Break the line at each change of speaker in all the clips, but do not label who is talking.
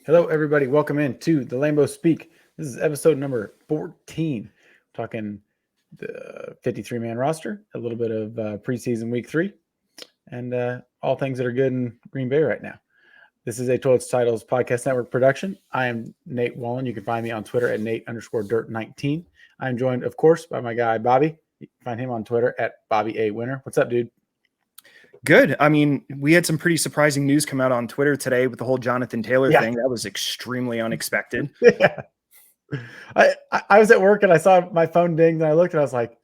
Hello, everybody. Welcome in to the Lambeau Speak. This is episode number 14. Talking the 53-man roster, a little bit of preseason week 3, and all things that are good in Green Bay right now. This is a Toilets Titles Podcast Network production. I am Nate Wallen. You can find me on Twitter at Nate_Dirt19. I'm joined, of course, by my guy, Bobby. You can find him on Twitter at Bobby A. Winner. What's up, dude?
Good. I mean, we had some pretty surprising news come out on Twitter today with the whole Jonathan Taylor thing. That was extremely unexpected.
Yeah. I was at work and I saw my phone ding and I looked and I was like,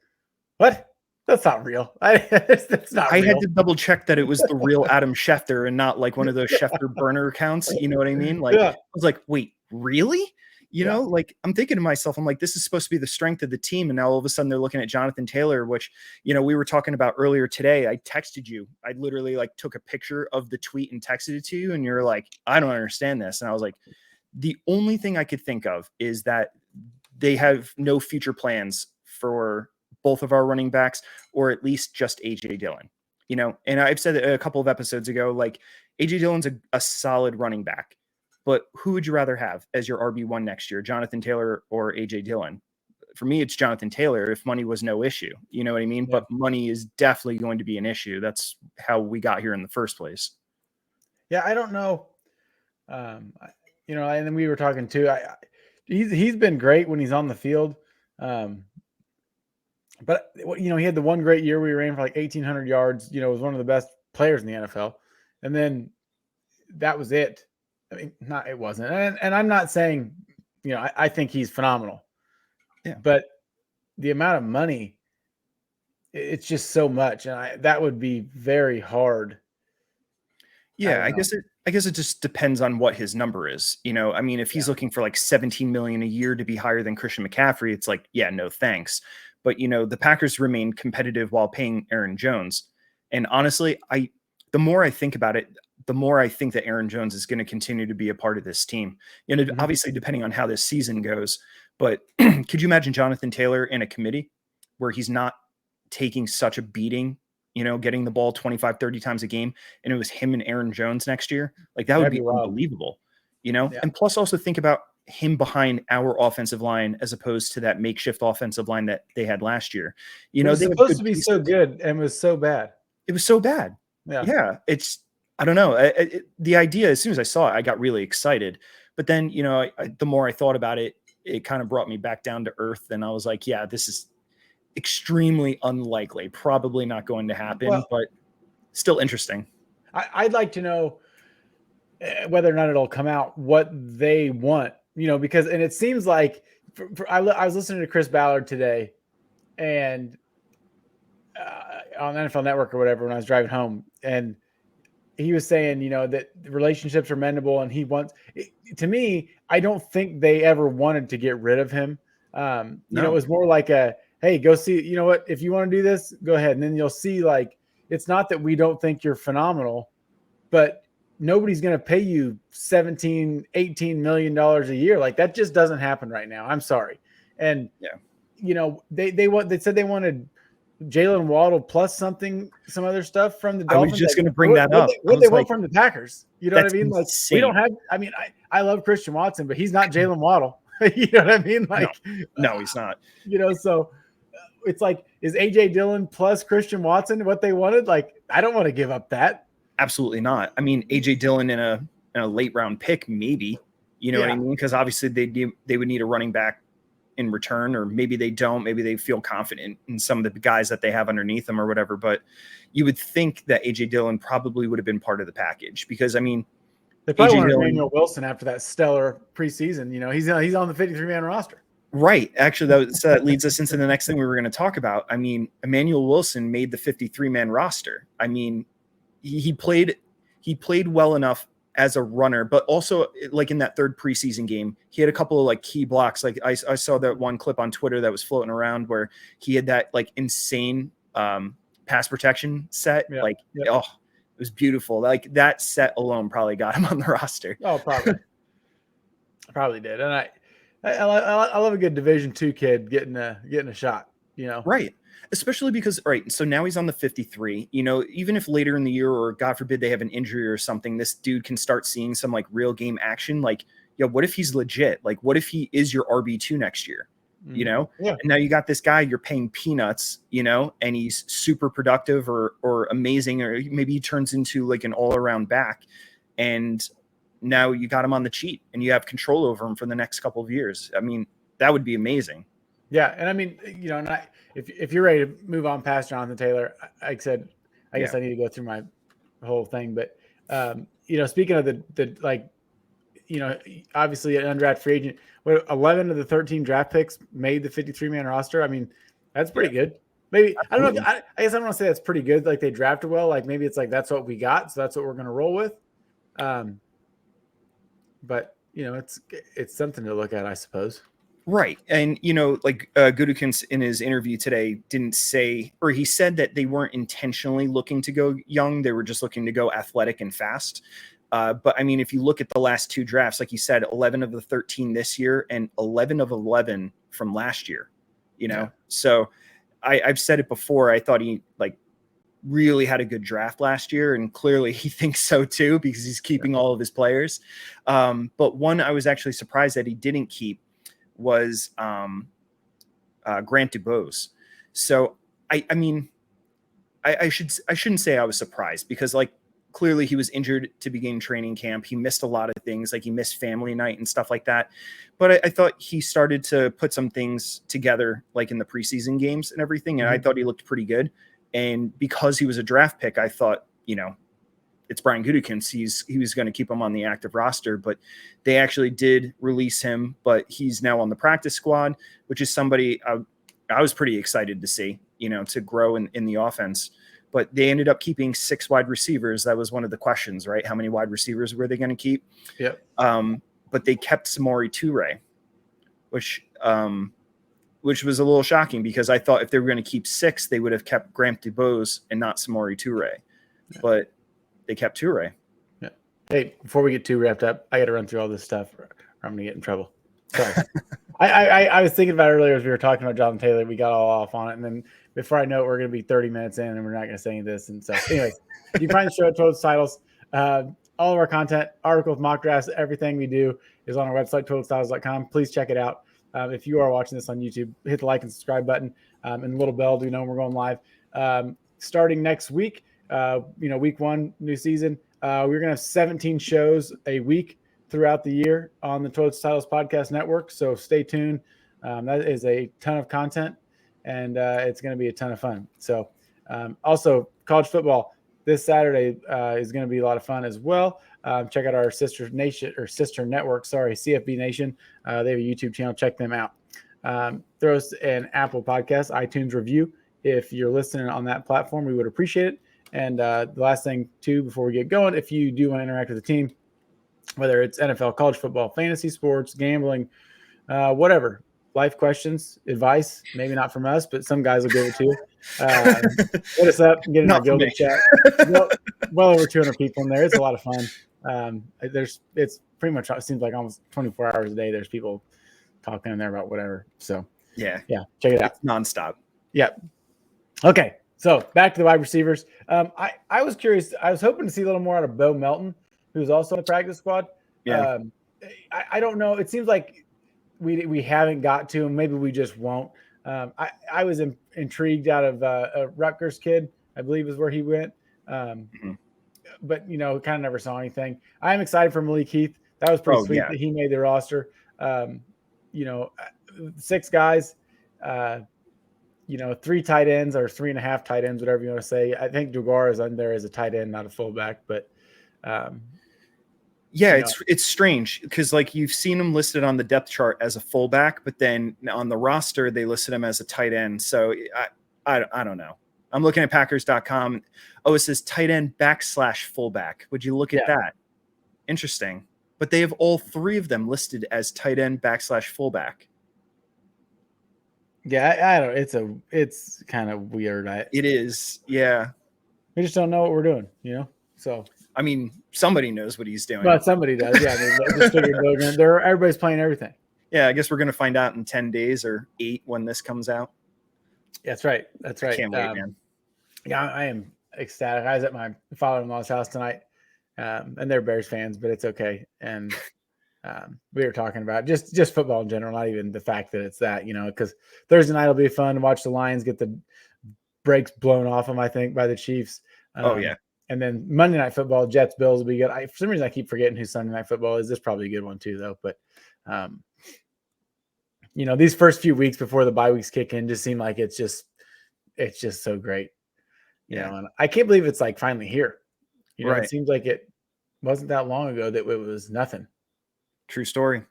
what? That's not real. That's not real.
I had to double check that it was the real Adam Schefter and not like one of those Schefter burner accounts. You know what I mean? Like, I was like, wait, really? You know, like I'm thinking to myself, I'm like, this is supposed to be the strength of the team. And now all of a sudden they're looking at Jonathan Taylor, which, you know, we were talking about earlier today. I texted you. I literally like took a picture of the tweet and texted it to you. And you're like, I don't understand this. And I was like, the only thing I could think of is that they have no future plans for both of our running backs, or at least just AJ Dillon, you know? And I've said it a couple of episodes ago, like AJ Dillon's a solid running back. But who would you rather have as your RB1 next year, Jonathan Taylor or AJ Dillon? For me, it's Jonathan Taylor if money was no issue. You know what I mean? Yeah. But money is definitely going to be an issue. That's how we got here in the first place.
Yeah, I don't know. You know, and then we were talking too. He's been great when he's on the field. But, you know, he had the one great year we ran for like 1,800 yards. You know, was one of the best players in the NFL. And then that was it. I mean, it wasn't. And I'm not saying, you know, I think he's phenomenal.
Yeah.
But the amount of money, it's just so much. And that would be very hard.
Yeah, I guess it just depends on what his number is. You know, I mean, if he's looking for like 17 million a year to be higher than Christian McCaffrey, it's like, yeah, no thanks. But, you know, the Packers remain competitive while paying Aaron Jones. And honestly, the more I think about it, the more I think that Aaron Jones is going to continue to be a part of this team. You know, obviously depending on how this season goes, but could you imagine Jonathan Taylor in a committee where he's not taking such a beating, you know, getting the ball 25, 30 times a game, and it was him and Aaron Jones next year? Like that would be unbelievable, you know? Yeah. And plus also think about him behind our offensive line as opposed to that makeshift offensive line that they had last year. You know,
it was supposed to be so good and was so bad.
It was so bad. Yeah. I don't know. The idea, as soon as I saw it, I got really excited. But then, you know, the more I thought about it, it kind of brought me back down to earth. And I was like, yeah, this is extremely unlikely. Probably not going to happen, but still interesting.
I'd like to know whether or not it'll come out what they want, you know, because, and it seems like I was listening to Chris Ballard today and on NFL Network or whatever when I was driving home, and he was saying, you know, that relationships are mendable, and he wants. To me, I don't think they ever wanted to get rid of him. You know, it was more like hey, go see. You know what? If you want to do this, go ahead, and then you'll see. Like, it's not that we don't think you're phenomenal, but nobody's going to pay you $17-18 million a year. Like that just doesn't happen right now. I'm sorry, and you know, they said they wanted Jalen Waddle plus some other stuff from the Dolphins.
I was just going to bring that up.
What they want from the Packers. You know what I mean? Like we don't have, I mean, I love Christian Watson, but he's not Jalen Waddle. You know what I mean? Like,
no, he's not.
You know, so it's like, is AJ Dillon plus Christian Watson what they wanted? Like, I don't want to give up that.
Absolutely not. I mean, AJ Dillon in a late round pick, maybe, you know what I mean? Because obviously they would need a running back in return, or maybe they don't. Maybe they feel confident in some of the guys that they have underneath them or whatever. But you would think that AJ Dillon probably would have been part of the package, because I mean,
they probably wanted Emmanuel Wilson after that stellar preseason. You know, he's on the 53-man roster.
Right. Actually, that leads us into the next thing we were going to talk about. I mean, Emmanuel Wilson made the 53-man roster. I mean, he played well enough as a runner, but also like in that third preseason game, he had a couple of like key blocks. Like I saw that one clip on Twitter that was floating around where he had that like insane pass protection set. Oh, it was beautiful. Like that set alone probably got him on the roster.
Oh, probably did. And I love a good Division II kid getting a shot, you know?
Right. Especially because, all right, so now he's on the 53. You know, even if later in the year, or God forbid they have an injury or something, this dude can start seeing some like real game action. Like, what if he's legit? Like, what if he is your RB2 next year? You know?
Yeah.
And now you got this guy you're paying peanuts, you know, and he's super productive or amazing, or maybe he turns into like an all-around back. And now you got him on the cheap and you have control over him for the next couple of years. I mean, that would be amazing.
Yeah. And I mean, you know, and if you're ready to move on past Jonathan Taylor, I said, I guess I need to go through my whole thing. But, you know, speaking of the like, you know, obviously an undrafted free agent, 11 of the 13 draft picks made the 53-man roster. I mean, that's pretty good. Maybe, absolutely. I don't know. I guess I don't want to say that's pretty good. Like they drafted well. Like maybe it's like, that's what we got. So that's what we're going to roll with. But you know, it's something to look at, I suppose.
Right. And, you know, like Gutekunst in his interview today didn't say, or he said that they weren't intentionally looking to go young. They were just looking to go athletic and fast. But I mean, if you look at the last two drafts, like you said, 11 of the 13 this year and 11 of 11 from last year, you know? Yeah. So I've said it before. I thought he like really had a good draft last year, and clearly he thinks so too, because he's keeping all of his players. But one I was actually surprised that he didn't keep was Grant Dubose. So I mean, I shouldn't say I was surprised, because like clearly he was injured to begin training camp. He missed a lot of things, like he missed family night and stuff like that. But I thought he started to put some things together, like in the preseason games and everything. And I thought he looked pretty good. And because he was a draft pick, I thought, you know, it's Brian Gutekunst. He was going to keep him on the active roster, but they actually did release him. But he's now on the practice squad, which is somebody I was pretty excited to see, you know, to grow in the offense. But they ended up keeping 6 wide receivers. That was one of the questions, right? How many wide receivers were they going to keep?
Yeah.
But they kept Samori Toure, which was a little shocking, because I thought if they were going to keep 6, they would have kept Grant Dubose and not Samori Toure. Yeah. But they kept Toure.
Yeah. Hey, before we get too wrapped up, I got to run through all this stuff, or I'm going to get in trouble. Sorry. I was thinking about it earlier as we were talking about Jonathan Taylor. We got all off on it, and then before I know it, we're going to be 30 minutes in, and we're not going to say any of this. And so, anyways, you find the show at Total Titles. All of our content, articles, mock drafts, everything we do is on our website, totalstyles.com. Please check it out. If you are watching this on YouTube, hit the like and subscribe button, and the little bell. Do you know when we're going live? Starting next week, you know, week 1, new season. We're going to have 17 shows a week throughout the year on the Total Titles Podcast Network. So stay tuned. That is a ton of content, and it's going to be a ton of fun. So also college football this Saturday is going to be a lot of fun as well. Check out our sister network, CFB Nation. They have a YouTube channel. Check them out. Throw us an Apple Podcast, iTunes review. If you're listening on that platform, we would appreciate it. And the last thing, too, before we get going, if you do want to interact with the team, whether it's NFL, college football, fantasy sports, gambling, whatever, life questions, advice, maybe not from us, but some guys will give it to you. Hit us up and get in our Gilbert chat. Well over 200 people in there. It's a lot of fun. It's pretty much, it seems like almost 24 hours a day. There's people talking in there about whatever. So yeah, check it out.
It's nonstop.
Yeah. Okay. So back to the wide receivers. I was curious. I was hoping to see a little more out of Bo Melton, who's also in the practice squad.
Yeah.
I don't know. It seems like we haven't got to him. Maybe we just won't. I was intrigued out of a Rutgers kid, I believe is where he went. But, you know, kind of never saw anything. I'm excited for Malik Heath. That was pretty sweet that he made the roster. You know, 6 guys, you know, 3 tight ends or 3.5 tight ends, whatever you want to say. I think Dugar is on there as a tight end, not a fullback, but
it's strange because like you've seen him listed on the depth chart as a fullback, but then on the roster they listed him as a tight end. So I don't know. I'm looking at Packers.com. Oh, it says tight end / fullback. Would you look at that? Interesting. But they have all 3 of them listed as tight end / fullback.
Yeah, I don't. It's kind of weird.
It is. Yeah.
We just don't know what we're doing, you know. So
I mean, somebody knows what he's doing.
Well, somebody does. Yeah, just figured everybody's playing everything.
Yeah, I guess we're gonna find out in 10 days or 8 when this comes out.
That's right. That's right.
I can't wait, man.
Yeah, I am ecstatic. I was at my father-in-law's house tonight, and they're Bears fans, but it's okay. And we were talking about just football in general, not even the fact that it's that, because Thursday night will be fun to watch the Lions get the brakes blown off them, I think, by the Chiefs.
Oh yeah.
And then Monday Night Football, Jets Bills will be good. For some reason, I keep forgetting who Sunday Night Football is. This is probably a good one too, though. But these first few weeks before the bye weeks kick in just seem like it's just so great. And I can't believe it's like finally here.
Right.
It seems like it wasn't that long ago that it was nothing.
True story.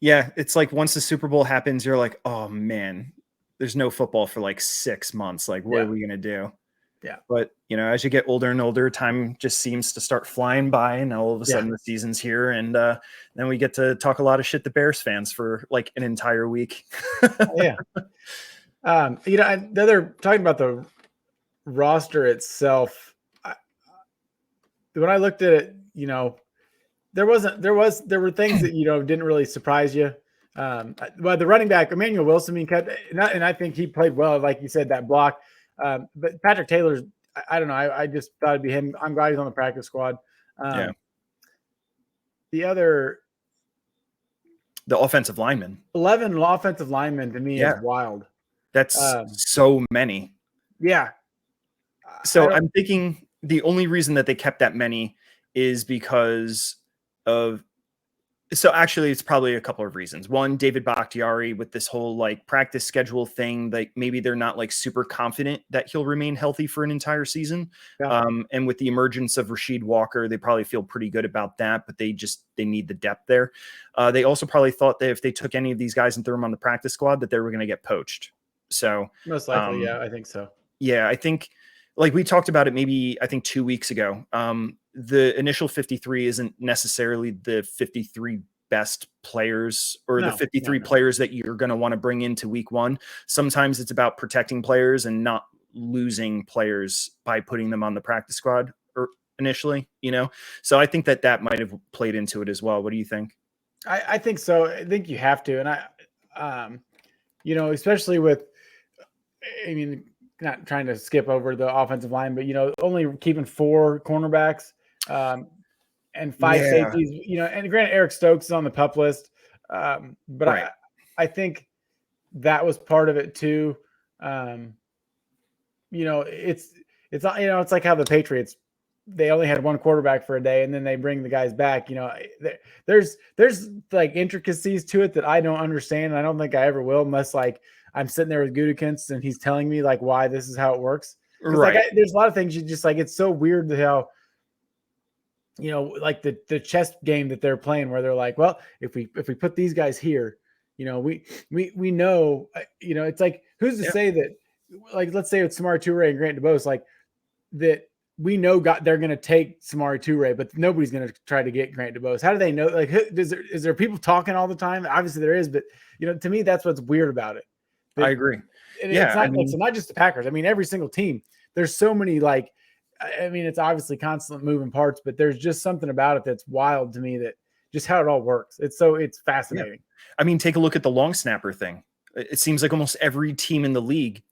Yeah, it's like once the Super Bowl happens, you're like, oh man, there's no football for like 6 months. Like, what are we gonna do?
Yeah.
But as you get older and older, time just seems to start flying by, and all of a sudden the season's here, and then we get to talk a lot of shit to Bears fans for like an entire week.
Yeah. They're talking about the roster itself. When I looked at it, there were things that didn't really surprise you. But the running back Emmanuel Wilson, and I think he played well, like you said, that block. But Patrick Taylor's, I don't know. I just thought it'd be him. I'm glad he's on the practice squad. The
offensive linemen,
11 offensive linemen to me is wild.
That's so many.
Yeah.
So I'm thinking the only reason that they kept that many is because of. So actually, it's probably a couple of reasons. One, David Bakhtiari with this whole like practice schedule thing, like maybe they're not like super confident that he'll remain healthy for an entire season.
Yeah.
And with the emergence of Rasheed Walker, they probably feel pretty good about that, but they need the depth there. They also probably thought that if they took any of these guys and threw them on the practice squad, that they were going to get poached. So
most likely, I think so.
Yeah, I think like we talked about it maybe I think 2 weeks ago. The initial 53 isn't necessarily the 53 best players or the 53 players that you're going to want to bring into week one. Sometimes it's about protecting players and not losing players by putting them on the practice squad or initially, So I think that might have played into it as well. What do you think?
I think so. I think you have to. And especially with, not trying to skip over the offensive line, but, only keeping 4 cornerbacks and 5 safeties, and granted Eric Stokes is on the PUP list. But right. I think that was part of it too. It's like how the Patriots, they only had 1 quarterback for a day and then they bring the guys back. There's like intricacies to it that I don't understand. And I don't think I ever will, unless like I'm sitting there with Gutekunst and he's telling me like why this is how it works.
Right.
Like there's a lot of things you just like, it's so weird how, like the chess game that they're playing where they're like, well, if we put these guys here, we know, it's like, who's to say that, like, let's say it's Samori Toure and Grant DuBose, like that we know they're going to take Samori Toure, but nobody's going to try to get Grant DuBose. How do they know? Like, is there people talking all the time? Obviously there is, but to me, that's what's weird about it.
I agree.
It's not just the Packers. I mean, every single team, there's so many, like, it's obviously constant moving parts, but there's just something about it that's wild to me, that just how it all works. It's fascinating.
Yeah. Take a look at the long snapper thing. It seems like almost every team in the league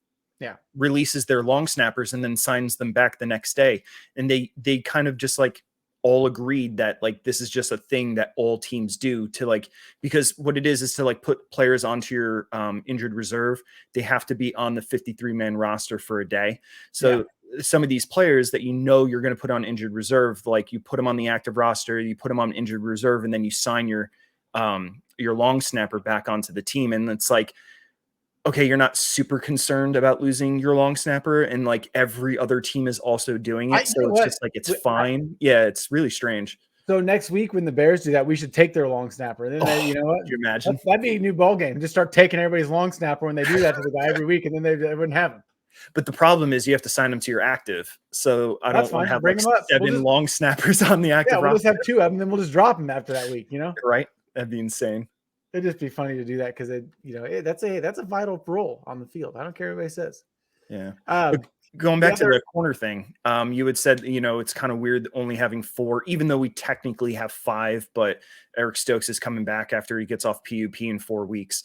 releases their long snappers and then signs them back the next day. And they kind of just like all agreed that like, this is just a thing that all teams do to like, because what it is to like put players onto your injured reserve. They have to be on the 53-man roster for a day. So some of these players that you're going to put on injured reserve, like you put them on the active roster, you put them on injured reserve, and then you sign your long snapper back onto the team. And it's like, okay, you're not super concerned about losing your long snapper, and like every other team is also doing it. So it's just like, it's fine. It's really strange.
So next week when the Bears do that, we should take their long snapper. And then you know what?
Could you imagine?
That'd be a new ball game. Just start taking everybody's long snapper when they do that to the guy every week, and then they wouldn't have him.
But the problem is you have to sign them to your active. So I don't want to have like 7 long snappers on the active roster.
We'll just have 2 of them, then we'll just drop them after that week,
Right? That'd be insane.
It'd just be funny to do that because that's a vital role on the field. I don't care what anybody says.
Yeah. Going back to the corner thing, you had said, it's kind of weird only having 4, even though we technically have 5, but Eric Stokes is coming back after he gets off PUP in 4 weeks.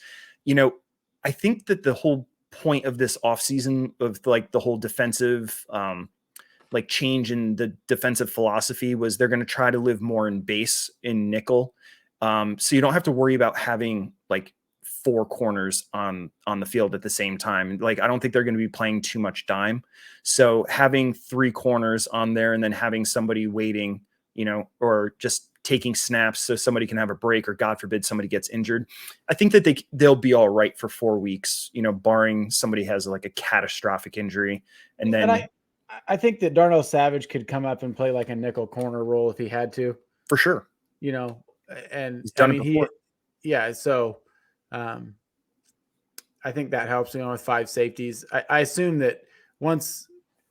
I think that the whole point of this offseason of like the whole defensive like change in the defensive philosophy was they're going to try to live more in base in nickel. So you don't have to worry about having like 4 corners on the field at the same time. Like, I don't think they're going to be playing too much dime. So having 3 corners on there and then having somebody waiting, or just taking snaps so somebody can have a break, or God forbid somebody gets injured. I think that they'll be all right for 4 weeks, barring somebody has like a catastrophic injury. And then
I think that Darnell Savage could come up and play like a nickel corner role if he had to.
For sure.
And
he's done it before.
So I think that helps, with 5 safeties. I assume that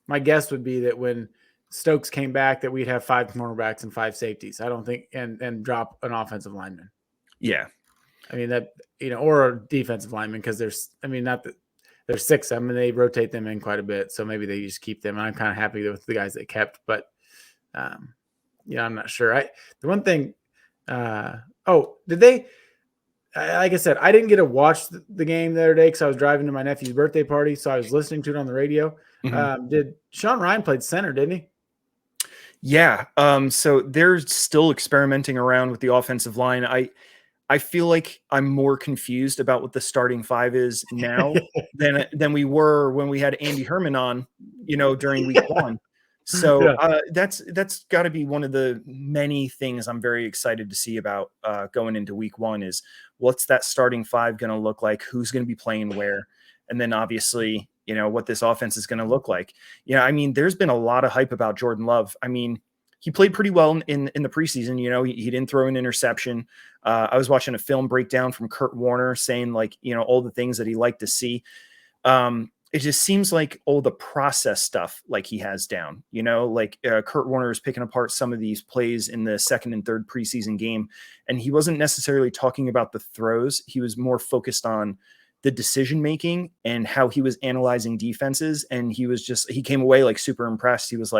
my guess would be that when Stokes came back that we'd have 5 cornerbacks and 5 safeties. I don't think, and drop an offensive lineman.
Yeah.
I mean that, or a defensive lineman, because not that there's 6 of them and they rotate them in quite a bit. So maybe they just keep them. And I'm kind of happy with the guys they kept, but I'm not sure. The one thing, did they, like I said, I didn't get to watch the game the other day because I was driving to my nephew's birthday party. So I was listening to it on the radio.
Mm-hmm.
Did Sean Ryan played center, didn't he?
Yeah. So they're still experimenting around with the offensive line. I feel like I'm more confused about what the starting 5 is now than we were when we had Andy Herman on, during week 1. So that's got to be one of the many things I'm very excited to see about going into week 1 is what's that starting 5 going to look like? Who's going to be playing where? And then obviously, what this offense is going to look like. There's been a lot of hype about Jordan Love. He played pretty well in the preseason. He didn't throw an interception. I was watching a film breakdown from Kurt Warner saying all the things that he liked to see. It just seems like all the process stuff like he has down, Kurt Warner is picking apart some of these plays in the 2nd and 3rd preseason game. And he wasn't necessarily talking about the throws. He was more focused on the decision-making and how he was analyzing defenses. And he came away super impressed. He was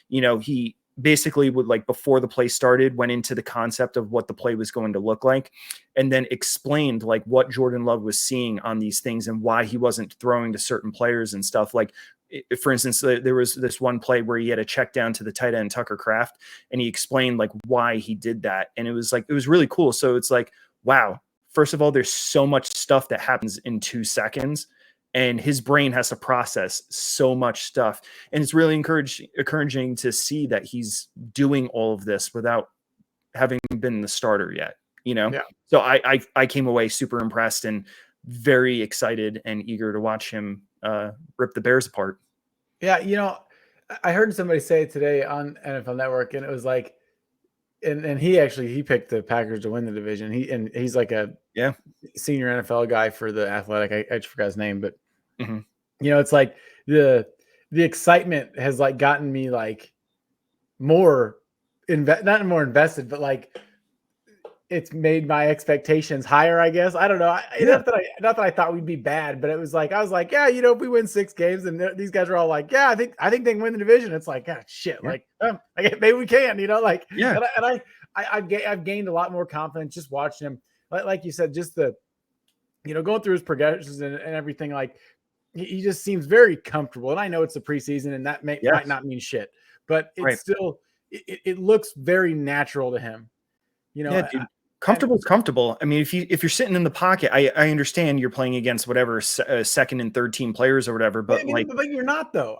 he basically would before the play started, went into the concept of what the play was going to look like, and then explained what Jordan Love was seeing on these things and why he wasn't throwing to certain players and stuff. For instance, there was this one play where he had a check down to the tight end Tucker Kraft, and he explained why he did that. And it was really cool. So it's wow, first of all, there's so much stuff that happens in 2 seconds. And his brain has to process so much stuff. And it's really encouraging to see that he's doing all of this without having been the starter yet, Yeah. So I came away super impressed and very excited and eager to watch him rip the Bears apart.
Yeah, I heard somebody say today on NFL Network, and it was and he picked the Packers to win the division. He's a senior NFL guy for the Athletic. I just forgot his name, but
mm-hmm.
It's the excitement has gotten me more not more invested, but it's made my expectations higher, I guess. I don't know. Not that I thought we'd be bad, but it was I was yeah, if we win 6 games, and these guys are all yeah, I think they can win the division. It's shit. Yeah. Maybe we can,
Yeah.
And I've gained a lot more confidence just watching him. Like you said, just the, going through his progressions and everything, he just seems very comfortable. And I know it's the preseason and that might not mean shit, but it's still, it looks very natural to him.
Dude. Comfortable is comfortable. If you're sitting in the pocket, I understand you're playing against whatever 2nd and 3rd team players or whatever, but
but you're not though.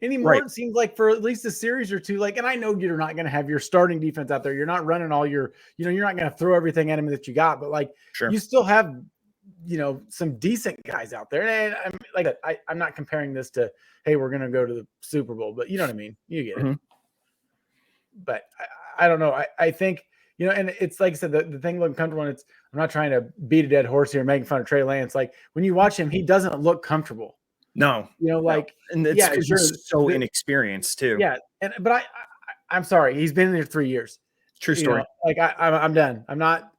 Anymore, right. It seems for at least a series or 2, and I know you're not going to have your starting defense out there. You're not running all your, you're not going to throw everything at him that you got, but
sure.
You still have, some decent guys out there. And I'm not comparing this to, hey, we're going to go to the Super Bowl, but you know what I mean? You get it.
Mm-hmm.
But I don't know. I think, and it's like I said, the thing looking comfortable, and I'm not trying to beat a dead horse here, making fun of Trey Lance. When you watch him, he doesn't look comfortable.
No. And it's because you're so inexperienced too.
Yeah. But I'm sorry. He's been there 3 years.
True story.
I'm done. I'm not,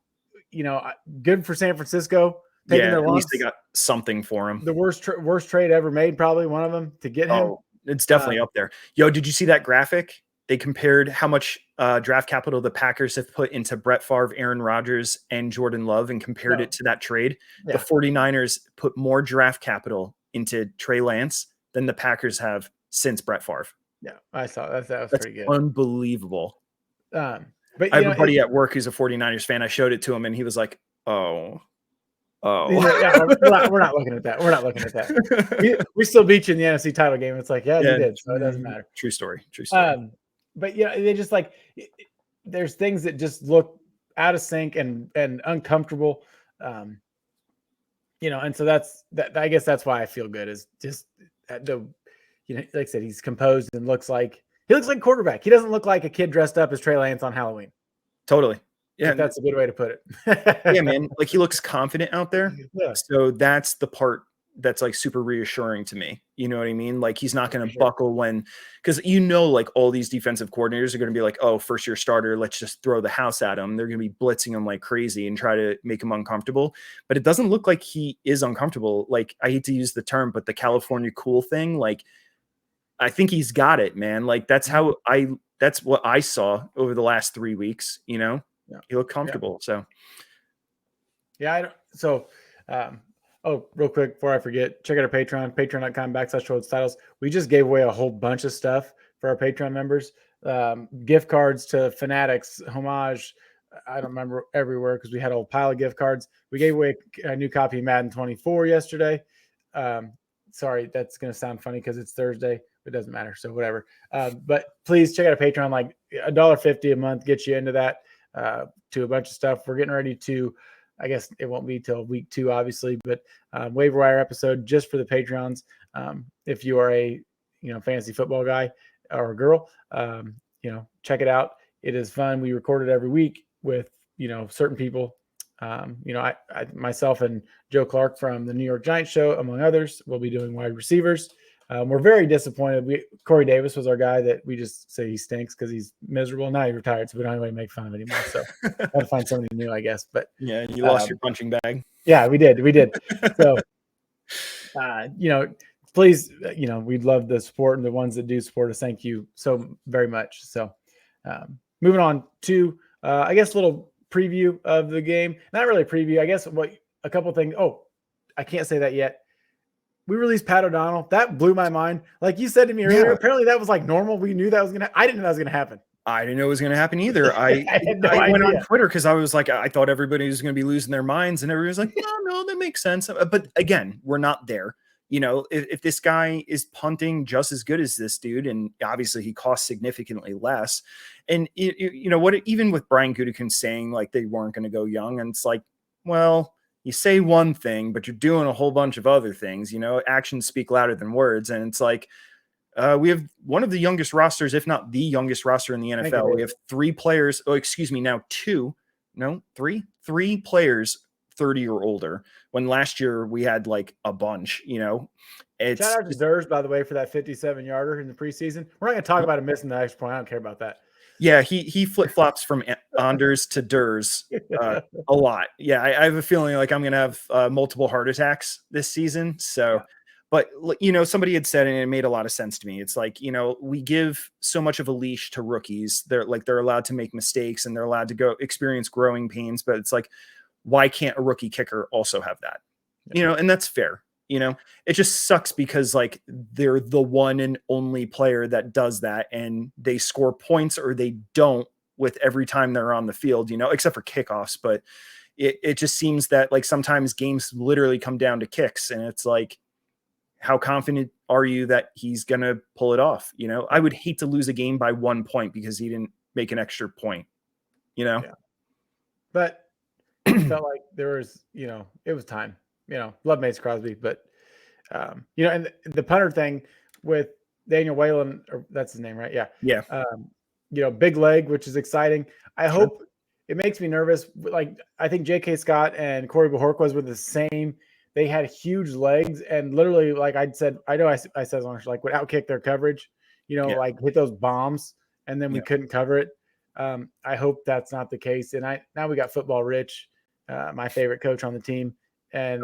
good for San Francisco. Taking their
at least they got something for him.
The worst trade ever made, probably one of them, to get him.
Oh, it's definitely up there. Yo, did you see that graphic? They compared how much draft capital the Packers have put into Brett Favre, Aaron Rodgers, and Jordan Love, and compared it to that trade. Yeah. The 49ers put more draft capital into Trey Lance than the Packers have since Brett Favre.
Yeah, I saw that. That's pretty good.
Unbelievable.
But
I have a buddy at work who's a 49ers fan. I showed it to him and he was like, oh.
Yeah, we're not looking at that. We're not looking at that. We still beat you in the NFC title game. It's like, yeah, you did. So it doesn't matter.
True story.
But they just like, there's things that just look out of sync and uncomfortable. And so that's that. I guess that's why I feel good is just like I said, he's composed and looks like quarterback. He doesn't look like a kid dressed up as Trey Lance on Halloween.
Totally. Yeah,
that's a good way to put it.
Yeah, man. Like he looks confident out there.
Yeah.
So that's the part that's like super reassuring to me. You know what I mean? Like he's not going to buckle because like all these defensive coordinators are going to be like, oh, first year starter, let's just throw the house at him. They're going to be blitzing him like crazy and try to make him uncomfortable. But it doesn't look like he is uncomfortable. Like I hate to use the term, but the California cool thing, like I think he's got it, man. Like that's what I saw over the last 3 weeks, Yeah. He looked comfortable.
Yeah. Real quick before I forget, check out our Patreon, patreon.com/titles. We just gave away a whole bunch of stuff for our Patreon members. Gift cards to Fanatics, Homage. I don't remember everywhere because we had a whole pile of gift cards. We gave away a new copy of Madden 24 yesterday. Sorry, that's going to sound funny because it's Thursday. It doesn't matter. So whatever. But please check out our Patreon. Like $1.50 a month gets you into that. To a bunch of stuff. We're getting ready to, I guess it won't be till week 2, obviously, but waiver wire episode just for the Patreons. If you are a fantasy football guy or a girl, check it out. It is fun. We record it every week with certain people. I myself and Joe Clark from the New York Giants show, among others, will be doing wide receivers. We're very disappointed. Corey Davis was our guy that we just say he stinks because he's miserable. Now he's retired, so we don't even make fun of him anymore. So I have to find somebody new, I guess. But
yeah, you lost your punching bag.
Yeah, we did. So, please, we'd love the support and the ones that do support us. Thank you so very much. So, moving on to, I guess, a little preview of the game. Not really a preview. I guess a couple things. Oh, I can't say that yet. We released Pat O'Donnell. That blew my mind. Like you said to me earlier, apparently that was like normal. We knew that was I didn't know that was going to happen.
I didn't know it was going to happen either. I went on Twitter because I was like, I thought everybody was going to be losing their minds, and everybody was like, no, that makes sense. But again, we're not there. If this guy is punting just as good as this dude, and obviously he costs significantly less, and even with Brian Gutekunst saying like they weren't going to go young, and it's like, well, you say one thing, but you're doing a whole bunch of other things. Actions speak louder than words, and it's like. We have one of the youngest rosters, if not the youngest roster in the NFL. We have 3 players. Oh, excuse me. Now 3 players 30 or older. When last year we had like a bunch,
Shout out to Durs, by the way, for that 57-yarder in the preseason. We're not going to talk about him missing the extra point. I don't care about that.
Yeah, he flip-flops from Anders to Durs a lot. Yeah, I have a feeling like I'm going to have multiple heart attacks this season. So. Yeah. But, somebody had said, and it made a lot of sense to me. It's like, we give so much of a leash to rookies. They're allowed to make mistakes and they're allowed to go experience growing pains. But it's like, why can't a rookie kicker also have that? Yeah. And that's fair. It just sucks because like they're the one and only player that does that, and they score points or they don't with every time they're on the field, except for kickoffs. But it just seems that like sometimes games literally come down to kicks, and it's like, how confident are you that he's going to pull it off? I would hate to lose a game by 1 point because he didn't make an extra point, Yeah.
But it felt like there was, it was time, love Mace Crosby, but, and the punter thing with Daniel Whalen, or that's his name, right? Yeah.
Yeah.
Big leg, which is exciting. I hope it makes me nervous. Like, I think J.K. Scott and Corey Bojorquez were the same. They had huge legs, and literally, like I said on like would outkick their coverage, like hit those bombs, and then we couldn't cover it. I hope that's not the case. And now we got Football Rich, my favorite coach on the team, and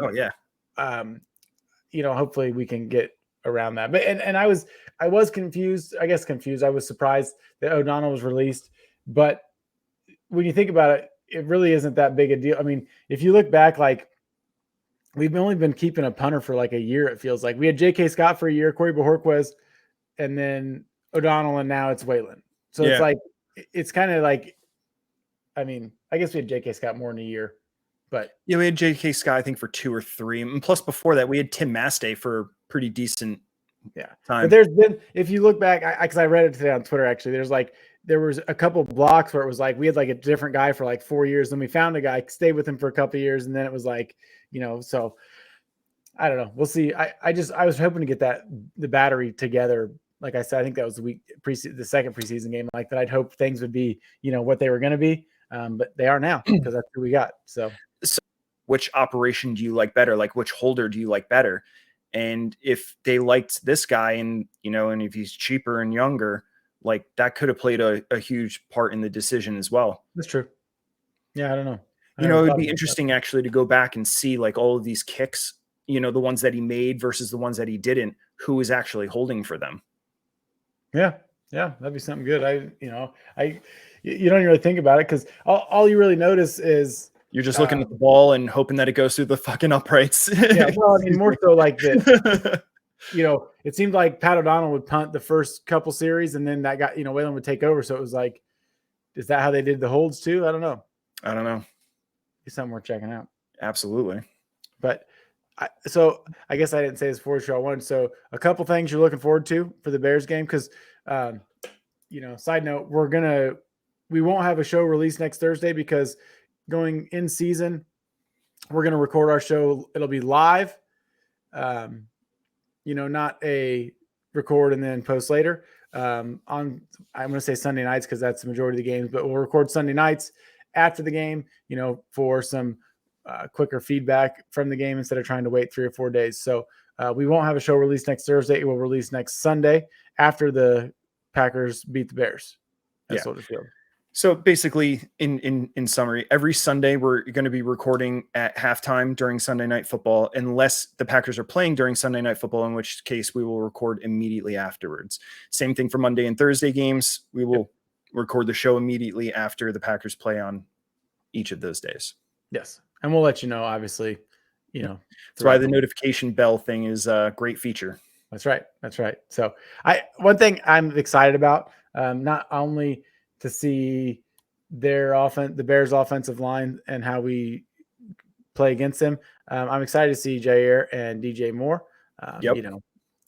hopefully we can get around that. But and I was confused. I was surprised that O'Donnell was released, but when you think about it, it really isn't that big a deal. I mean, if you look back, like. we've only been keeping a punter for like a year. It feels like we had J.K. Scott for a year, Corey Bojorquez, and then O'Donnell, and now it's Waylon. So it's like, it's kind of like, I mean, I guess we had J.K. Scott more than a year, but
yeah, we had J.K. Scott, I think, for 2 or 3. And plus before that, we had Tim Mastay for pretty decent time.
But there's been, if you look back, because I read it today on Twitter, actually, there was a couple of blocks where it was like, we had like a different guy for like 4 years. Then we found a guy, stayed with him for a couple of years. And then it was like, so I don't know. We'll see. I was hoping to get the battery together. Like I said, I think that was the second preseason game like that. I'd hope things would be, what they were going to be. But they are now because that's who we got. So
which operation do you like better? Like which holder do you like better? And if they liked this guy and if he's cheaper and younger, like that could have played a huge part in the decision as well.
That's true. Yeah. I don't know.
It would be interesting actually to go back and see like all of these kicks, the ones that he made versus the ones that he didn't, who is actually holding for them.
Yeah. Yeah. That'd be something good. You don't really think about it because all you really notice is
you're just looking at the ball and hoping that it goes through the fucking uprights.
Yeah. Well, I mean, more so like that, it seemed like Pat O'Donnell would punt the first couple series and then that guy, Waylon would take over. So it was like, is that how they did the holds too? I don't know. It's something worth checking out.
Absolutely.
But so I guess I didn't say this before y'all won. So a couple things you're looking forward to for the Bears game. Cause, side note, we won't have a show released next Thursday because going in season, we're going to record our show. It'll be live, not a record and then post later I'm going to say Sunday nights because that's the majority of the games, but we'll record Sunday nights after the game, for some quicker feedback from the game instead of trying to wait 3 or 4 days. So we won't have a show released next Thursday. It will release next Sunday after the Packers beat the Bears. That's what it feels.
So basically, in summary, every Sunday we're going to be recording at halftime during Sunday Night Football, unless the Packers are playing during Sunday Night Football, in which case we will record immediately afterwards. Same thing for Monday and Thursday games. We will record the show immediately after the Packers play on each of those days.
Yes, and we'll let you know, obviously,
That's why the notification bell thing is a great feature.
That's right. So one thing I'm excited about, not only to see the Bears offensive line and how we play against them. I'm excited to see Jair and DJ Moore.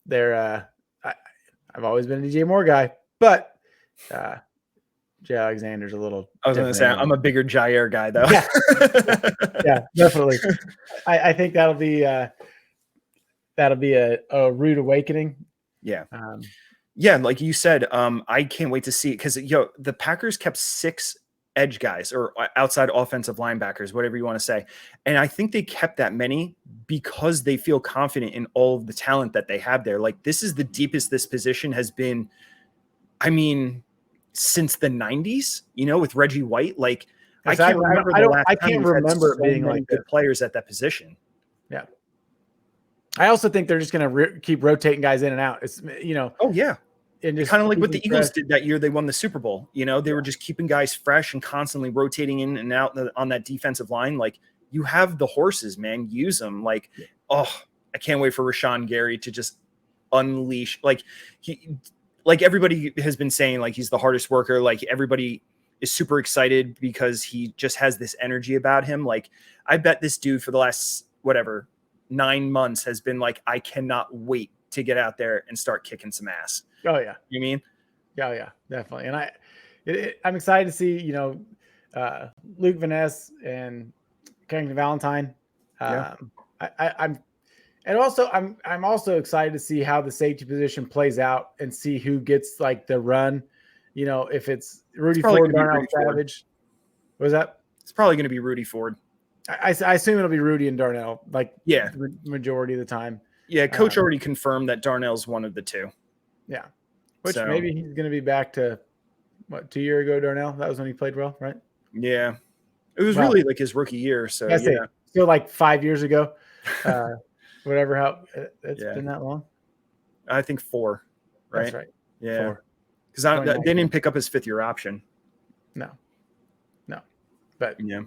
They're I've always been a DJ Moore guy, but Jay Alexander's a little.
I was going to say I'm a bigger Jair guy though.
Yeah, definitely. I think that'll be a rude awakening.
Yeah. Yeah, like you said, I can't wait to see it because the Packers kept 6 edge guys or outside offensive linebackers, whatever you want to say. And I think they kept that many because they feel confident in all of the talent that they have there. Like this is the deepest this position has been, I mean, since the 90s, with Reggie White. Like I can't remember it being like good players at that position.
Yeah. I also think they're just going to keep rotating guys in and out. It's,
Oh yeah.
And just
kind of like what the Eagles did that year they won the Super Bowl. They were just keeping guys fresh and constantly rotating in and out on that defensive line. Like you have the horses, man, use them. Like, I can't wait for Rashawn Gary to just unleash. Like everybody has been saying, like he's the hardest worker. Like everybody is super excited because he just has this energy about him. Like I bet this dude for the last 9 months has been like, I cannot wait to get out there and start kicking some ass.
Oh yeah.
You mean?
Yeah, definitely. And I'm excited to see, Luke Van Ness and Carrington Valentine. I'm also excited to see how the safety position plays out and see who gets like the run. If it's Rudy Ford, Darnell Savage. What was that?
It's probably going to be Rudy Ford.
I assume it'll be Rudy and Darnell, the majority of the time.
Yeah, coach already confirmed that Darnell's one of the two.
Yeah, which maybe he's going to be back to 2 years ago. Darnell, that was when he played well, right?
Yeah, it was really like his rookie year. So yeah,
still like 5 years ago, whatever. How it's been that long?
I think 4. Right?
That's right.
Yeah, because they didn't pick up his 5th-year option.
No, but
yeah.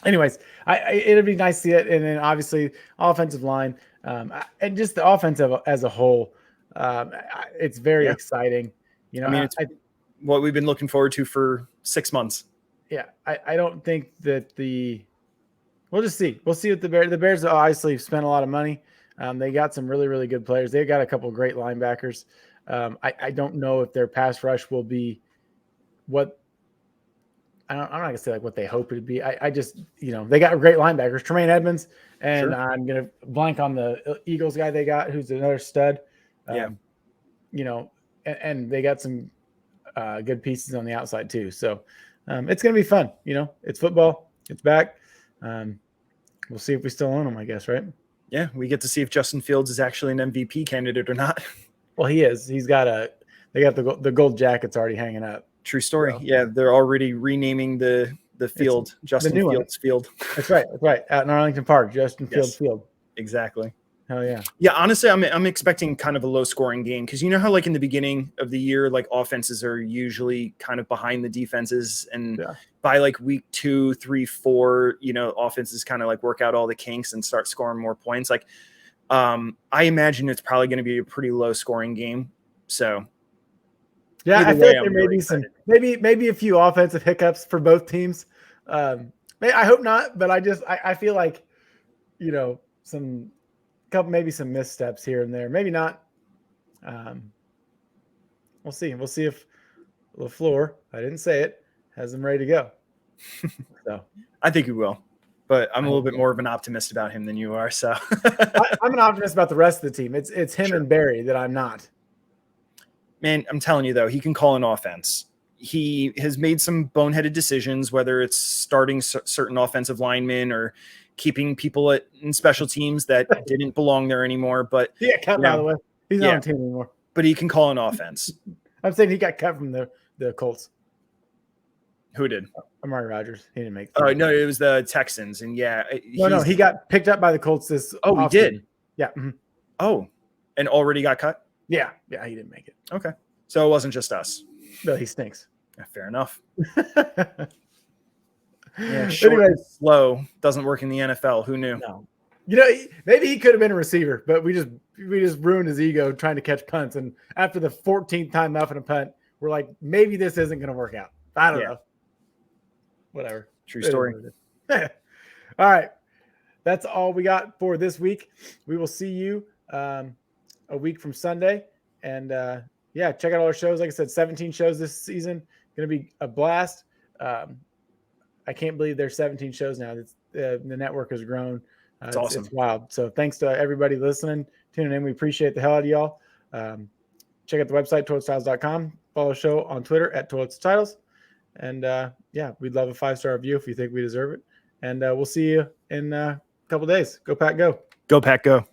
anyways, it'll be nice to see it. And then obviously offensive line, and just the offensive as a whole. It's very exciting. You know,
I mean, it's what we've been looking forward to for 6 months.
Yeah. I don't think that we'll just see. We'll see what the Bears obviously spent a lot of money. They got some really, really good players. They've got a couple of great linebackers. I don't know if their pass rush will be what I'm not gonna say like what they hope it would be. I just, they got great linebackers, Tremaine Edmonds, and I'm gonna blank on the Eagles guy they got, who's another stud. And they got some good pieces on the outside too. So it's gonna be fun. It's football. It's back. We'll see if we still own them, I guess, right?
Yeah, we get to see if Justin Fields is actually an MVP candidate or not.
Well, he is. They got the gold jackets already hanging up.
True story. So, yeah, they're already renaming the field Justin Fields Field.
That's right. Out in Arlington Park, Justin Fields Field.
Exactly.
Hell yeah.
Yeah, honestly, I'm expecting kind of a low-scoring game because you know how like in the beginning of the year, like offenses are usually kind of behind the defenses, and by like week 2, 3, 4, offenses kind of like work out all the kinks and start scoring more points. Like, I imagine it's probably going to be a pretty low-scoring game. So,
yeah, I think there may be maybe a few offensive hiccups for both teams. I hope not, but I feel like some missteps here and there. Maybe not. We'll see. We'll see if LaFleur, I didn't say it, has them ready to go. So
I think he will, but I'm a little bit more of an optimist about him than you are. So
I'm an optimist about the rest of the team. It's him and Barry that I'm not.
Man, I'm telling you though, he can call an offense. He has made some boneheaded decisions, whether it's starting certain offensive linemen or keeping people in special teams that didn't belong there anymore. But
cut by the way. He's not on the team anymore.
But he can call an offense.
I'm saying he got cut from the Colts.
Who did?
Amari Rodgers. He didn't make
Oh, no, it was the Texans. And
he got picked up by the Colts this
he did?
Yeah. Mm-hmm.
Oh, and already got cut?
Yeah, he didn't make it.
Okay. So it wasn't just us.
No, he stinks.
Fair enough. Yeah, short and slow doesn't work in the NFL. Who knew?
No. Maybe he could have been a receiver, but we just ruined his ego trying to catch punts. And after the 14th time muffing a punt, we're like, maybe this isn't going to work out. I don't know. Whatever.
True story.
All right. That's all we got for this week. We will see you a week from Sunday. And check out all our shows. Like I said, 17 shows this season. Going to be a blast. I can't believe there's 17 shows now. The network has grown.
It's awesome.
It's wild. So thanks to everybody listening, tuning in. We appreciate the hell out of y'all. Check out the website, toiletstyles.com. Follow the show on Twitter at toiletstyles. And we'd love a 5-star review if you think we deserve it. And we'll see you in a couple days. Go Pack, go.
Go Pack, go.